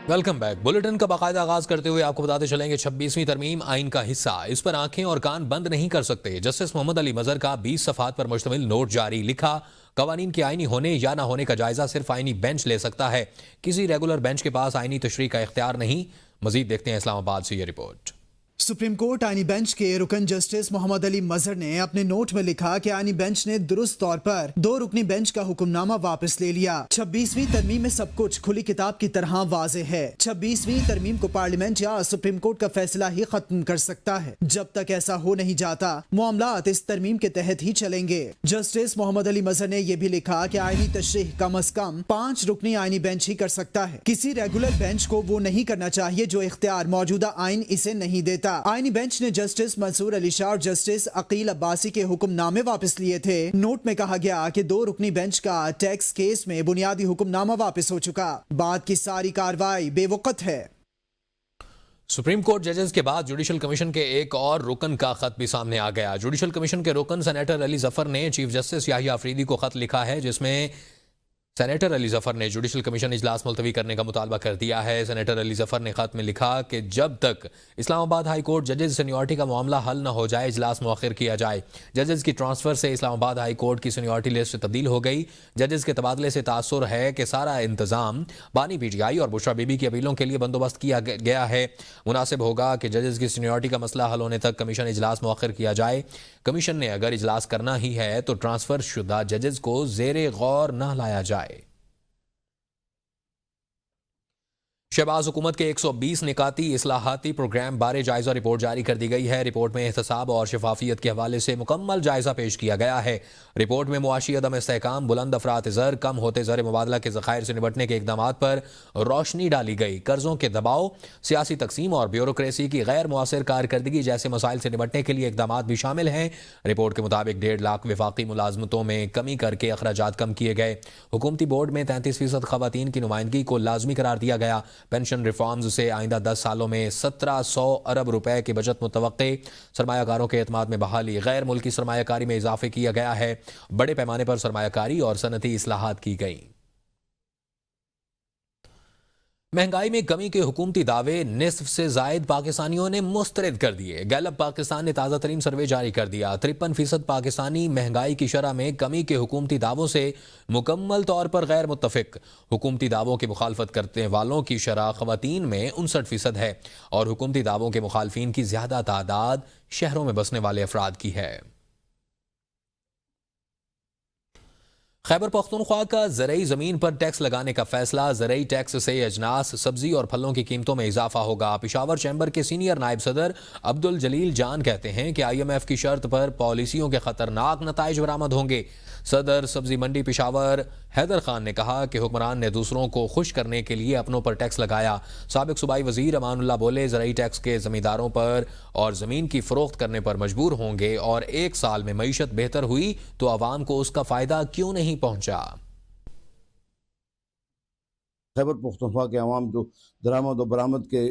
Welcome back. Bulletin کا باقاعدہ آغاز کرتے ہوئے آپ کو بتاتے چلیں کہ 26ویں ترمیم آئین کا حصہ، اس پر آنکھیں اور کان بند نہیں کر سکتے۔ جسٹس محمد علی مظہر کا 20 صفحات پر مشتمل نوٹ جاری، لکھا قوانین کے آئینی ہونے یا نہ ہونے کا جائزہ صرف آئینی بینچ لے سکتا ہے، کسی ریگولر بینچ کے پاس آئینی تشریح کا اختیار نہیں۔ مزید دیکھتے ہیں اسلام آباد سے یہ رپورٹ۔ سپریم کورٹ آئینی بینچ کے رکن جسٹس محمد علی مظہر نے اپنے نوٹ میں لکھا کہ آئینی بینچ نے درست طور پر 2 رکنی بینچ کا حکم نامہ واپس لے لیا۔ 26ویں ترمیم میں سب کچھ کھلی کتاب کی طرح واضح ہے۔ 26ویں ترمیم کو پارلیمنٹ یا سپریم کورٹ کا فیصلہ ہی ختم کر سکتا ہے۔ جب تک ایسا ہو نہیں جاتا، معاملات اس ترمیم کے تحت ہی چلیں گے۔ جسٹس محمد علی مظہر نے یہ بھی لکھا کہ آئینی تشریح کم از کم 5 رکنی آئینی بینچ ہی کر سکتا ہے، کسی ریگولر بینچ کو وہ نہیں کرنا چاہیے جو اختیار موجودہ آئین اسے نہیں دیتا۔ آئینی بینچ نے جسٹس منصور علی شاہ اور جسٹس عقیل عباسی کے حکم نامے واپس لیے تھے۔ نوٹ میں کہا گیا کہ 2 رکنی بینچ کا ٹیکس کیس میں بنیادی حکم نامہ واپس ہو چکا، بعد کی ساری کارروائی بے وقت ہے۔ سپریم کورٹ ججز کے بعد جوڈیشل کمیشن کے ایک اور رکن کا خط بھی سامنے آ گیا۔ جوڈیشل کمیشن کے رکن سینیٹر علی ظفر نے چیف جسٹس یحییٰ آفریدی کو خط لکھا ہے، جس میں سینیٹر علی ظفر نے جوڈیشل کمیشن اجلاس ملتوی کرنے کا مطالبہ کر دیا ہے۔ سینیٹر علی ظفر نے خط میں لکھا کہ جب تک اسلام آباد ہائی کورٹ ججز سینیورٹی کا معاملہ حل نہ ہو جائے، اجلاس مؤخر کیا جائے۔ ججز کی ٹرانسفر سے اسلام آباد ہائی کورٹ کی سینیورٹی لسٹ تبدیل ہو گئی۔ ججز کے تبادلے سے تاثر ہے کہ سارا انتظام بانی پی ٹی آئی اور بشرا بی بی کی اپیلوں کے لیے بندوبست کیا گیا ہے۔ مناسب ہوگا کہ ججز کی سینیورٹی کا مسئلہ حل ہونے تک کمیشن اجلاس مؤخر کیا جائے۔ کمیشن نے اگر اجلاس کرنا ہی ہے تو ٹرانسفر شدہ ججز کو زیر غور نہ لایا جائے۔ شہباز حکومت کے 120 نکاتی اصلاحاتی پروگرام بارے جائزہ رپورٹ جاری کر دی گئی ہے۔ رپورٹ میں احتساب اور شفافیت کے حوالے سے مکمل جائزہ پیش کیا گیا ہے۔ رپورٹ میں معاشی عدم استحکام، بلند افراط زر، کم ہوتے زر مبادلہ کے ذخائر سے نمٹنے کے اقدامات پر روشنی ڈالی گئی۔ قرضوں کے دباؤ، سیاسی تقسیم اور بیوروکریسی کی غیر مؤثر کارکردگی جیسے مسائل سے نمٹنے کے لیے اقدامات بھی شامل ہیں۔ رپورٹ کے مطابق 1.5 لاکھ وفاقی ملازمتوں میں کمی کر کے اخراجات کم کیے گئے۔ حکومتی بورڈ میں 33% خواتین کی نمائندگی کو لازمی قرار دیا گیا۔ پینشن ریفارمز سے آئندہ 10 سالوں میں 1700 ارب روپے کی بچت متوقع۔ سرمایہ کاروں کے اعتماد میں بحالی، غیر ملکی سرمایہ کاری میں اضافے کیا گیا ہے۔ بڑے پیمانے پر سرمایہ کاری اور صنعتی اصلاحات کی گئیں۔ مہنگائی میں کمی کے حکومتی دعوے نصف سے زائد پاکستانیوں نے مسترد کر دیے۔ گیلپ پاکستان نے تازہ ترین سروے جاری کر دیا۔ 53% پاکستانی مہنگائی کی شرح میں کمی کے حکومتی دعووں سے مکمل طور پر غیر متفق۔ حکومتی دعووں کی مخالفت کرنے والوں کی شرح خواتین میں 59% ہے اور حکومتی دعووں کے مخالفین کی زیادہ تعداد شہروں میں بسنے والے افراد کی ہے۔ خیبر پختونخوا کا زرعی زمین پر ٹیکس لگانے کا فیصلہ، زرعی ٹیکس سے اجناس، سبزی اور پھلوں کی قیمتوں میں اضافہ ہوگا۔ پشاور چیمبر کے سینئر نائب صدر عبدالجلیل جان کہتے ہیں کہ IMF کی شرط پر پالیسیوں کے خطرناک نتائج برآمد ہوں گے۔ صدر سبزی منڈی پشاور حیدر خان نے کہا کہ حکمران نے دوسروں کو خوش کرنے کے لیے اپنوں پر ٹیکس لگایا۔ سابق صوبائی وزیر امان اللہ بولے زرعی ٹیکس کے زمینداروں پر اور زمین کی فروخت کرنے پر مجبور ہوں گے، اور 1 سال میں معیشت بہتر ہوئی تو عوام کو اس کا فائدہ کیوں نہیں پہنچا۔ خیبر پختونخوا کے عوام جو درآمد و برآمد کے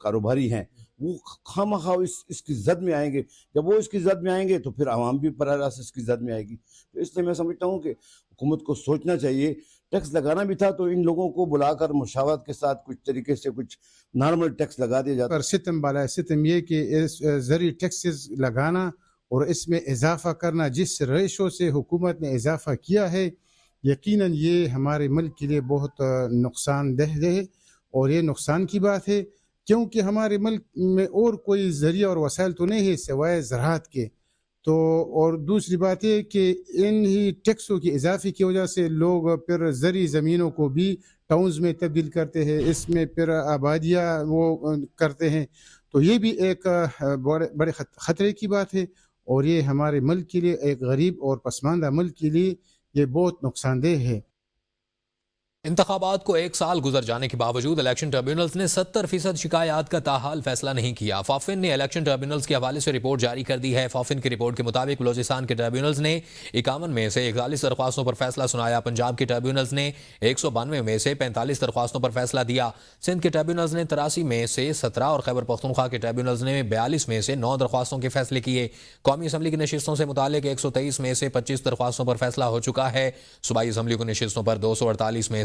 کاروباری ہیں، وہ خواہ اس کی زد میں آئیں گے۔ جب وہ اس کی زد میں آئیں گے تو پھر عوام بھی براہ راست اس کی زد میں آئے گی۔ تو اس لیے میں سمجھتا ہوں کہ حکومت کو سوچنا چاہیے، ٹیکس لگانا بھی تھا تو ان لوگوں کو بلا کر مشاورت کے ساتھ کچھ طریقے سے کچھ نارمل ٹیکس لگا دیا جاتا۔ پر ستم بالا ستم یہ کہ زرعی ٹیکسز لگانا اور اس میں اضافہ کرنا، جس ریشو سے حکومت نے اضافہ کیا ہے، یقیناً یہ ہمارے ملک کے لیے بہت نقصان دہ ہے، اور یہ نقصان کی بات ہے کیونکہ ہمارے ملک میں اور کوئی ذریعہ اور وسائل تو نہیں ہے سوائے زراعت کے۔ تو اور دوسری بات یہ کہ ان ہی ٹیکسوں کی اضافے کی وجہ سے لوگ پھر زرعی زمینوں کو بھی ٹاؤنز میں تبدیل کرتے ہیں، اس میں پھر آبادیاں وہ کرتے ہیں، تو یہ بھی ایک بڑے خطرے کی بات ہے، اور یہ ہمارے ملک کے لیے، ایک غریب اور پسماندہ ملک کے لیے یہ بہت نقصان دہ ہے۔ انتخابات کو 1 سال گزر جانے کے باوجود الیکشن ٹربیونلز نے 70% شکایات کا تاحال فیصلہ نہیں کیا۔ فافن نے الیکشن ٹربیونلز کے حوالے سے رپورٹ جاری کر دی ہے۔ فافن کی رپورٹ کے مطابق بلوچستان کے ٹربیونلز نے 51 میں سے 41 درخواستوں پر فیصلہ سنایا، پنجاب کے ٹربیونلز نے 192 میں سے 45 درخواستوں پر فیصلہ دیا، سندھ کے ٹربیونلز نے 83 میں سے 17 اور خیبر پختونخوا کے ٹربیونلز نے 42 میں سے 9 درخواستوں کے فیصلے کیے۔ قومی اسمبلی کی نشستوں سے متعلق 123 میں سے 25 درخواستوں پر فیصلہ ہو چکا ہے۔ صوبائی اسمبلی کی نشستوں پر 248 میں